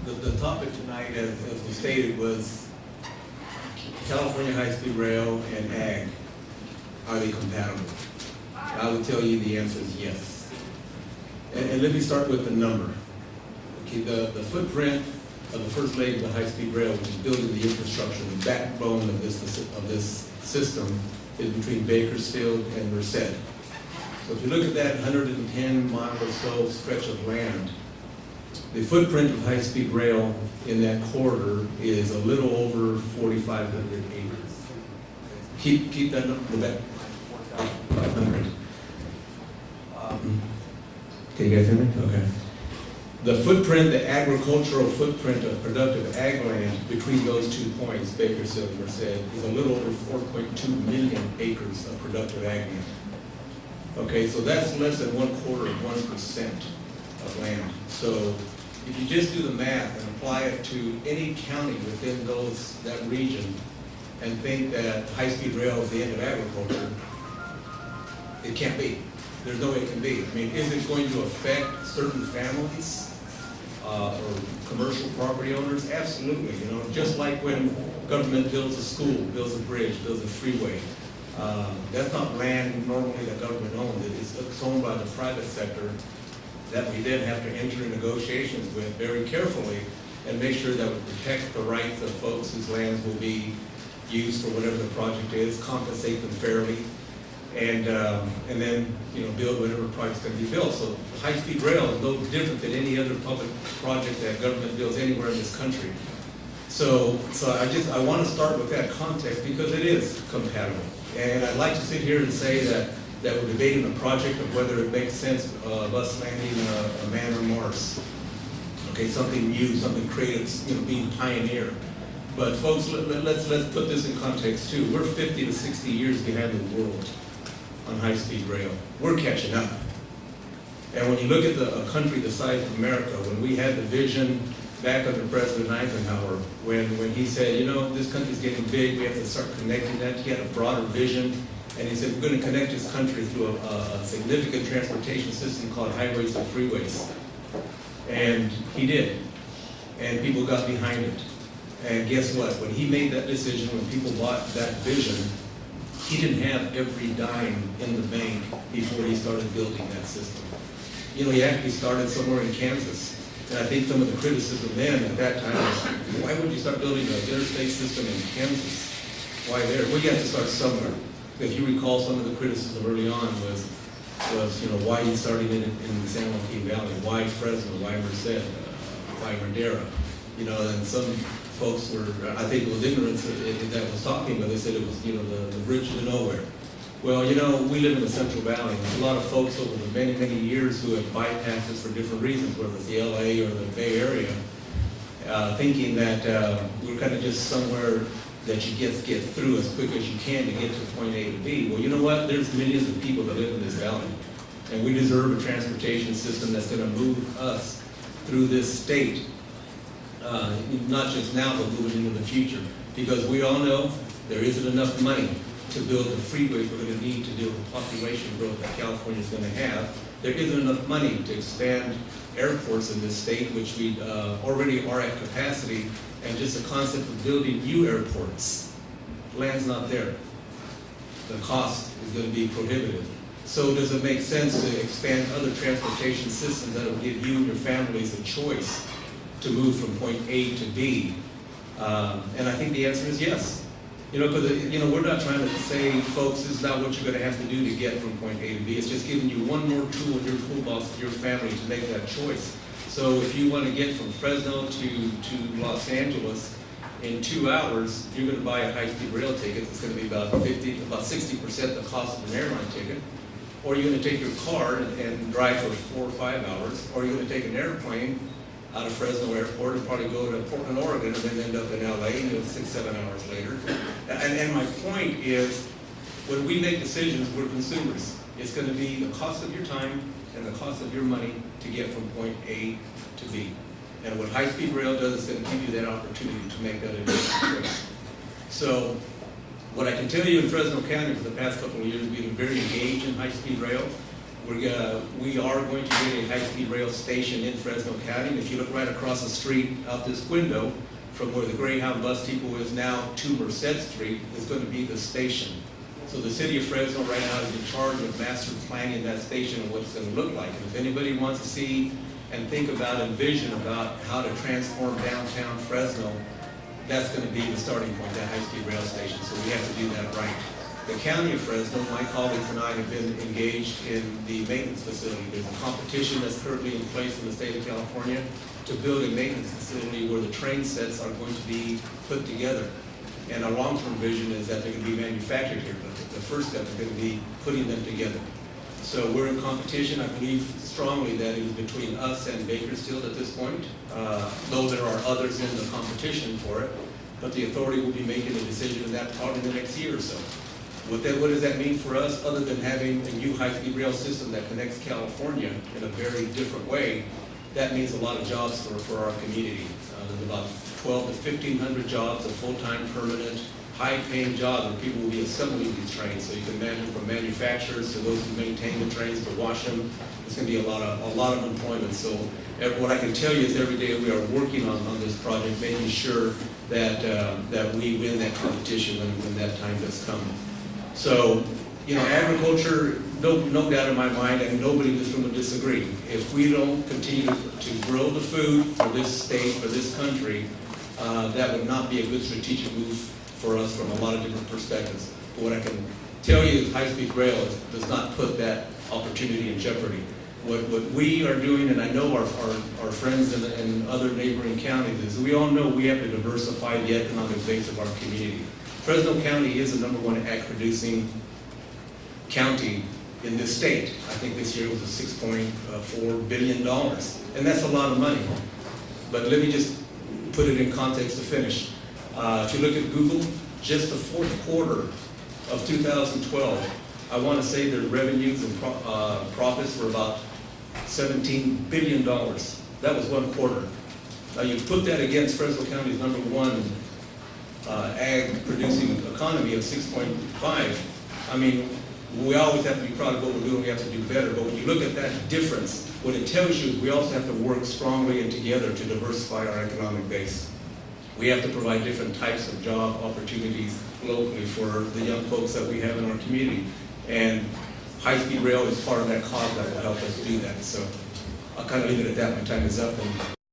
The topic tonight, as we stated, was California high-speed rail and ag. Are they compatible? I would tell you the answer is yes. And let me start with the number. Okay, the footprint of the first leg of the high-speed rail, which is building the infrastructure, the backbone of this system, is between Bakersfield and Merced. So if you look at that 110-mile or so stretch of land, the footprint of high-speed rail in that corridor is a little over 4,500 acres. Keep that number back. 500. Can you guys hear me? Okay. The footprint, the agricultural footprint of productive ag land between those 2 points, Bakersfield and Merced, is a little over 4.2 million acres of productive ag land. Okay, so that's less than 1/4 of 1% of land. So if you just do the math and apply it to any county within that region and think that high-speed rail is the end of agriculture, it can't be. There's no way it can be. I mean, is it going to affect certain families or commercial property owners? Absolutely. You know, just like when government builds a school, builds a bridge, builds a freeway. That's not land normally that government owns. It's owned by the private sector that we then have to enter negotiations with very carefully and make sure that we protect the rights of folks whose lands will be used for whatever the project is, compensate them fairly, and then build whatever project's going to be built. So high-speed rail is no different than any other public project that government builds anywhere in this country. So I want to start with that context because it is compatible. And I'd like to sit here and say that we're debating the project of whether it makes sense of us landing a man on Mars. Okay, something new, something creative, being pioneer. But folks, let's put this in context too. We're 50 to 60 years behind the world on high-speed rail. We're catching up. And when you look at a country the size of America, when we had the vision back under President Eisenhower, when he said, this country's getting big, we have to start connecting that. He had a broader vision. And he said, we're going to connect this country through a significant transportation system called highways and freeways. And he did. And people got behind it. And guess what? When he made that decision, when people bought that vision, he didn't have every dime in the bank before he started building that system. He actually started somewhere in Kansas. And I think some of the criticism then at that time was, why would you start building an interstate system in Kansas? Why there? Well, you have to start somewhere. If you recall, some of the criticism early on was why you started in the San Joaquin Valley, why Fresno, why Merced, why Madera, and some folks were, I think it was ignorance that was talking, but they said it was, the bridge to nowhere. Well, we live in the Central Valley, and there's a lot of folks over the many, many years who have bypassed this for different reasons, whether it's the LA or the Bay Area, thinking that we're kind of just somewhere that you get through as quick as you can to get to point A to B. Well, you know what? There's millions of people that live in this valley, and we deserve a transportation system that's going to move us through this state, not just now, but moving into the future. Because we all know there isn't enough money to build the freeways we're going to need to deal with the population growth that California is going to have. There isn't enough money to expand airports in this state, which we already are at capacity. And just the concept of building new airports, land's not there. The cost is going to be prohibitive. So does it make sense to expand other transportation systems that will give you and your families a choice to move from point A to B? And I think the answer is yes. Because we're not trying to say, folks, this is not what you're going to have to do to get from point A to B. It's just giving you one more tool in your toolbox for your family to make that choice. So if you want to get from Fresno to Los Angeles in 2 hours, you're going to buy a high-speed rail ticket. It's going to be about 60% the cost of an airline ticket. Or you're going to take your car and drive for 4 or 5 hours. Or you're going to take an airplane out of Fresno Airport and probably go to Portland, Oregon, and then end up in LA 6, 7 hours later. And my point is, when we make decisions, we're consumers. It's going to be the cost of your time and the cost of your money to get from point A to B. And what high-speed rail does is going to give you that opportunity to make that educated choice. So what I can tell you in Fresno County for the past couple of years, we've been very engaged in high-speed rail. We are going to get a high-speed rail station in Fresno County. And if you look right across the street out this window, from where the Greyhound bus depot is now to Merced Street, is going to be the station. So the city of Fresno right now is in charge of master planning that station and what it's going to look like. And if anybody wants to see and think about and vision about how to transform downtown Fresno, that's going to be the starting point, that high-speed rail station. So we have to do that right. The county of Fresno, my colleagues and I have been engaged in the maintenance facility. There's a competition that's currently in place in the state of California to build a maintenance facility where the train sets are going to be put together. And our long-term vision is that they're going to be manufactured here, but the first step is going to be putting them together. So we're in competition. I believe strongly that it is between us and Bakersfield at this point, though there are others in the competition for it. But the authority will be making a decision on that probably in the next year or so. What does that mean for us, other than having a new high-speed rail system that connects California in a very different way? That means a lot of jobs for our community. There's about 12 to 1,500 jobs, of full-time, permanent, high-paying jobs where people will be assembling these trains. So you can imagine from manufacturers to those who maintain the trains to wash them, it's going to be a lot of employment. So what I can tell you is every day we are working on this project, making sure that we win that competition when that time does come. So, you know, agriculture, no doubt in my mind, and nobody in this room would disagree. If we don't continue to grow the food for this state, for this country, that would not be a good strategic move for us from a lot of different perspectives. But what I can tell you is high-speed rail does not put that opportunity in jeopardy. What we are doing, and I know our friends in other neighboring counties, is we all know we have to diversify the economic base of our community. Fresno County is the #1 ag-producing county in this state. I think this year was a $6.4 billion, and that's a lot of money. But let me just put it in context to finish. If you look at Google, just the fourth quarter of 2012, I want to say their revenues and profits were about $17 billion. That was one quarter. Now you put that against Fresno County's #1 ag-producing economy of 6.5. I mean, we always have to be proud of what we're doing. We have to do better. But when you look at that difference, what it tells you is we also have to work strongly and together to diversify our economic base. We have to provide different types of job opportunities locally for the young folks that we have in our community. And high-speed rail is part of that cause that will help us do that. So I'll kind of leave it at that. My time is up.